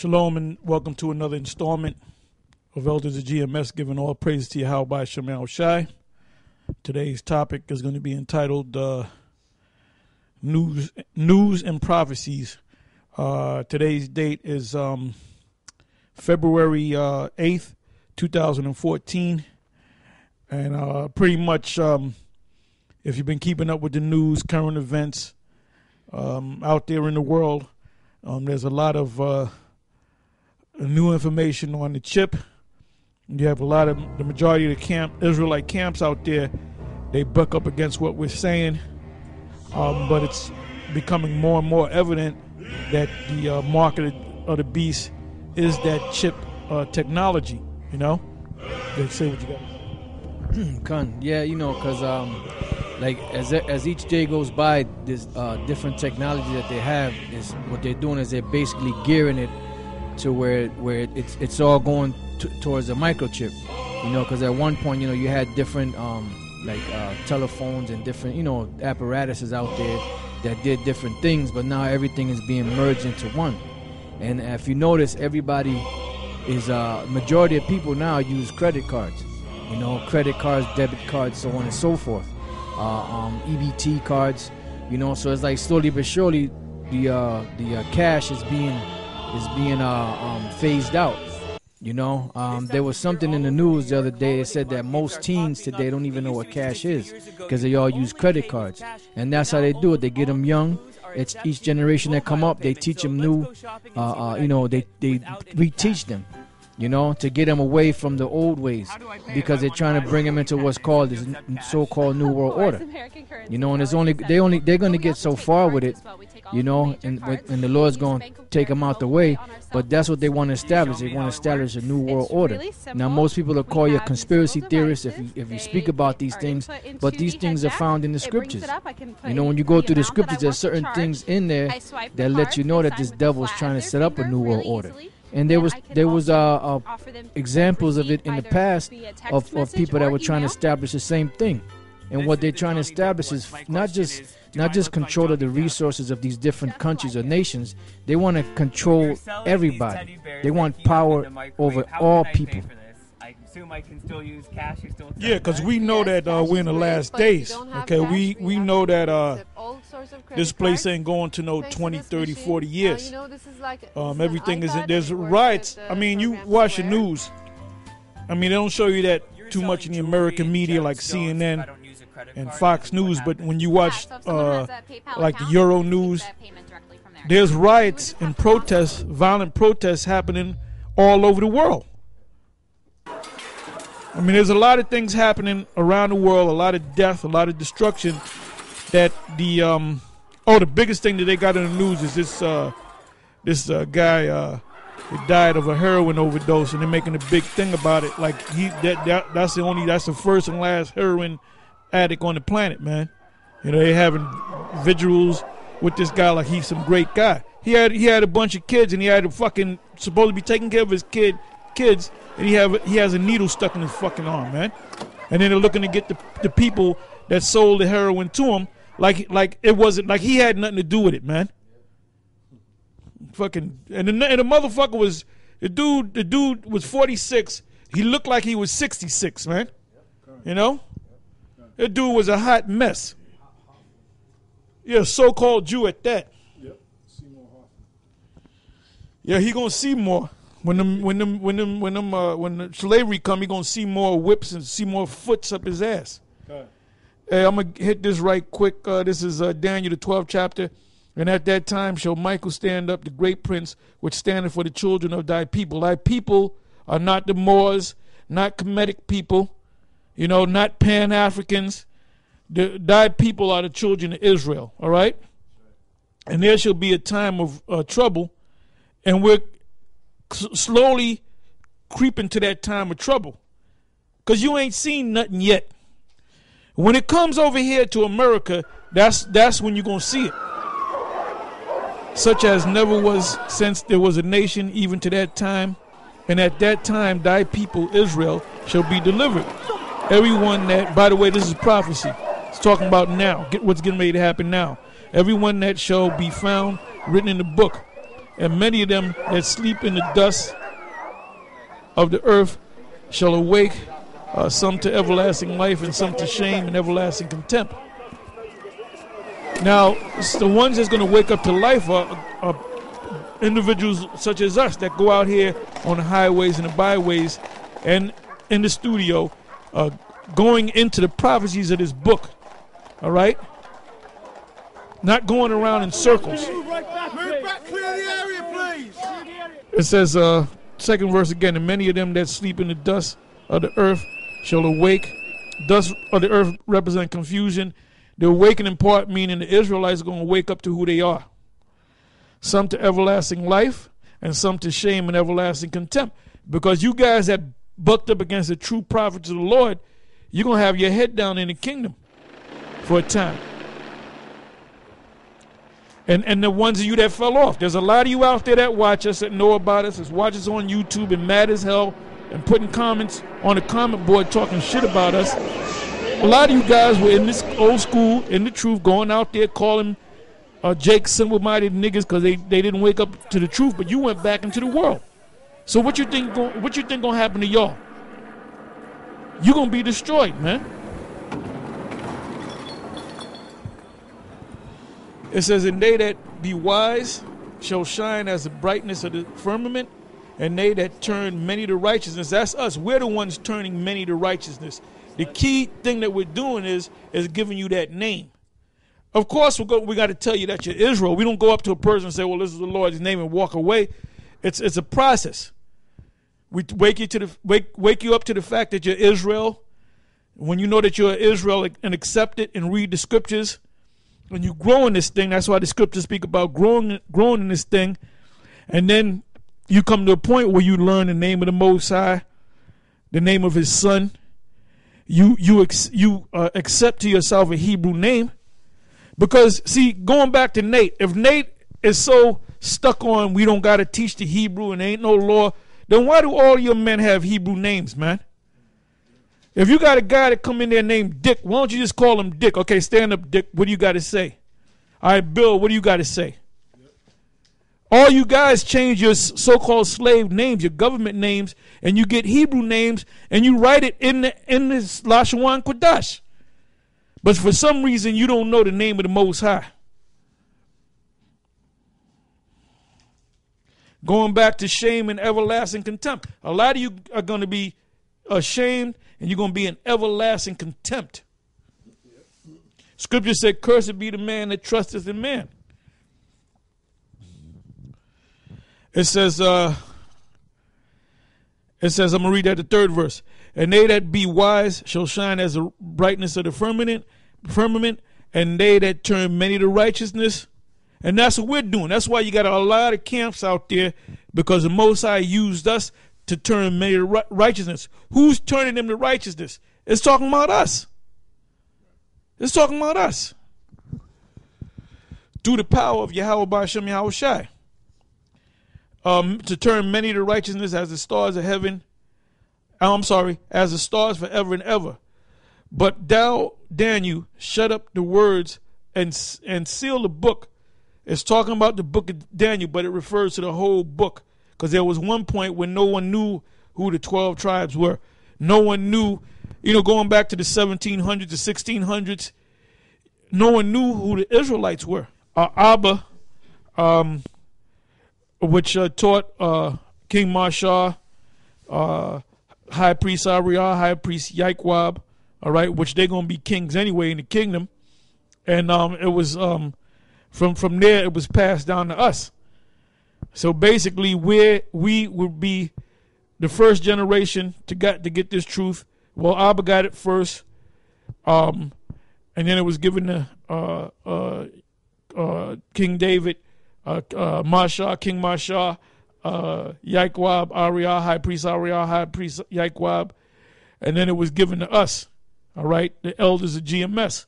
Shalom and welcome to another installment of Elders of GMS, giving all praise to Yahweh Shemal Shai. Today's topic is going to be entitled News and Prophecies. Today's date is February 8th, 2014. And pretty much, if you've been keeping up with the news, current events out there in the world, there's a lot of new information on the chip. You have a lot of the majority of the Israelite camps out there. They buck up against what we're saying, but it's becoming more and more evident that the mark of the beast is that chip technology. You know, they say what you got. Yeah, you know, because like as each day goes by, this different technology that they have is what they're doing is they're basically gearing it to where it's all going towards a microchip, you know, because at one point, you know, you had different telephones and different, you know, apparatuses out there that did different things, but now everything is being merged into one. And if you notice, everybody is majority of people now use credit cards, you know, credit cards, debit cards, so on and so forth, EBT cards, you know. So it's like slowly but surely the cash is being phased out. You know, there was something in the news the other day that said that most teens today don't even know what cash is because they all use credit cards, and that's how they do it. They get them young. It's each generation that come up, they teach them new. You know, they reteach them, you know, to get them away from the old ways, because they're trying to bring them into what's called this so-called New World Order. You know, and they're going to get so far with it, you know, and the Lord's going to take them out the way. But that's what they want to establish. They want to establish a New World Order. Now, most people will call you a conspiracy theorist if you speak about these things, but these things are found in the scriptures. You know, when you go through the scriptures, there's certain things in there that let you know that this devil is trying to set up a New World Order. And there was examples of it in the past of people that were trying to establish the same thing. And what they're trying to establish is not just control of the resources of these different countries or nations. They want to control everybody. They want power over all people. I assume I can still use cash. Yeah, because we know that we're in the last days. Okay, we know that this place ain't going to no 20, 30, 40 years. Everything is, there's riots. I mean, you watch the news. I mean, they don't show you that too much in the American media like CNN and Fox News, but when you watch like the Euro News, there's riots and protests, violent protests happening all over the world. I mean, there's a lot of things happening around the world, a lot of death, a lot of destruction. That the biggest thing that they got in the news is this guy that died of a heroin overdose, and they're making a big thing about it. Like that's the first and last heroin addict on the planet, man. You know, they having vigils with this guy like he's some great guy. He had a bunch of kids, and he had supposed to be taking care of his kids, and he has a needle stuck in his fucking arm, man. And then they're looking to get the people that sold the heroin to him, like it wasn't like he had nothing to do with it, man. Fucking and the motherfucker was the dude was 46. He looked like he was 66, man. You know, that dude was a hot mess. Yeah, so-called Jew at that. Yeah, he gonna see more when the slavery come. He gonna see more whips and see more foots up his ass. Okay. Hey, I'm gonna hit this right quick. This is Daniel the 12th chapter. And at that time shall Michael stand up, the great prince, which standeth for the children of thy people. Thy people are not the Moors, not Kemetic people, you know, not Pan-Africans. Thy people are the children of Israel, all right? And there shall be a time of trouble, and we're slowly creeping to that time of trouble, because you ain't seen nothing yet. When it comes over here to America, that's when you're going to see it. Such as never was since there was a nation, even to that time. And at that time, thy people, Israel, shall be delivered. Everyone that, by the way, this is prophecy. It's talking about now. Get what's getting ready to happen now. Everyone that shall be found written in the book. and many of them that sleep in the dust of the earth shall awake, some to everlasting life and some to shame and everlasting contempt. Now, it's the ones that's going to wake up to life are individuals such as us that go out here on the highways and the byways and in the studio, going into the prophecies of this book. All right? Not going around in circles. Move back, clear the area, please. It says, second verse again, and many of them that sleep in the dust of the earth shall awake. Dust of the earth represent confusion. The awakening part meaning the Israelites are going to wake up to who they are. Some to everlasting life and some to shame and everlasting contempt. Because you guys that bucked up against the true prophets of the Lord, you're going to have your head down in the kingdom for a time. And the ones of you that fell off, there's a lot of you out there that watch us, that know about us, that watch us on YouTube and mad as hell and putting comments on the comment board talking shit about us. A lot of you guys were in this old school, in the truth, going out there calling Jake simple-minded niggas because they didn't wake up to the truth, but you went back into the world. So what you think gonna happen to y'all? You're gonna be destroyed, man. It says, and they that be wise shall shine as the brightness of the firmament, and they that turn many to righteousness. That's us. We're the ones turning many to righteousness. The key thing that we're doing is giving you that name. Of course, we got to tell you that you're Israel. We don't go up to a person and say, well, this is the Lord's name and walk away. It's a process. We wake you up to the fact that you're Israel. When you know that you're Israel and accept it and read the scriptures, when you grow in this thing, that's why the scriptures speak about growing in this thing. And then you come to a point where you learn the name of the Most High, the name of his son. You accept to yourself a Hebrew name. Because, see, going back to Nate, if Nate is so stuck on we don't got to teach the Hebrew and there ain't no law, then why do all your men have Hebrew names, man? If you got a guy that come in there named Dick, why don't you just call him Dick? Okay, stand up, Dick. What do you got to say? All right, Bill, what do you got to say? All you guys change your so-called slave names, your government names, and you get Hebrew names, and you write it in this Lashawan Kodash. But for some reason, you don't know the name of the Most High. Going back to shame and everlasting contempt. A lot of you are going to be ashamed, and you're going to be in everlasting contempt. Scripture said, cursed be the man that trusteth in man. It says, I'm going to read that the third verse. And they that be wise shall shine as the brightness of the firmament, and they that turn many to righteousness. And that's what we're doing. That's why you got a lot of camps out there, because the Most High used us to turn many to righteousness. Who's turning them to righteousness? It's talking about us. It's talking about us. Through the power of Yahweh B'Shem Yahweh Shai. To turn many to righteousness as the stars of heaven. As the stars forever and ever. But thou, Daniel, shut up the words and seal the book. It's talking about the book of Daniel, but it refers to the whole book. Because there was one point when no one knew who the 12 tribes were. No one knew, going back to the 1700s, the 1600s, no one knew who the Israelites were. Abba, which taught King Mashah, High Priest Ariah, High Priest Yaikwab, all right, which they're going to be kings anyway in the kingdom. And it was from there it was passed down to us. So basically we would be the first generation to get this truth. Well, Abba got it first. And then it was given to King David, Mashah, King Mashah, Yaikwab, Ariah, High Priest Ariah, High Priest Yaikwab. And then it was given to us. All right, the elders of GMS.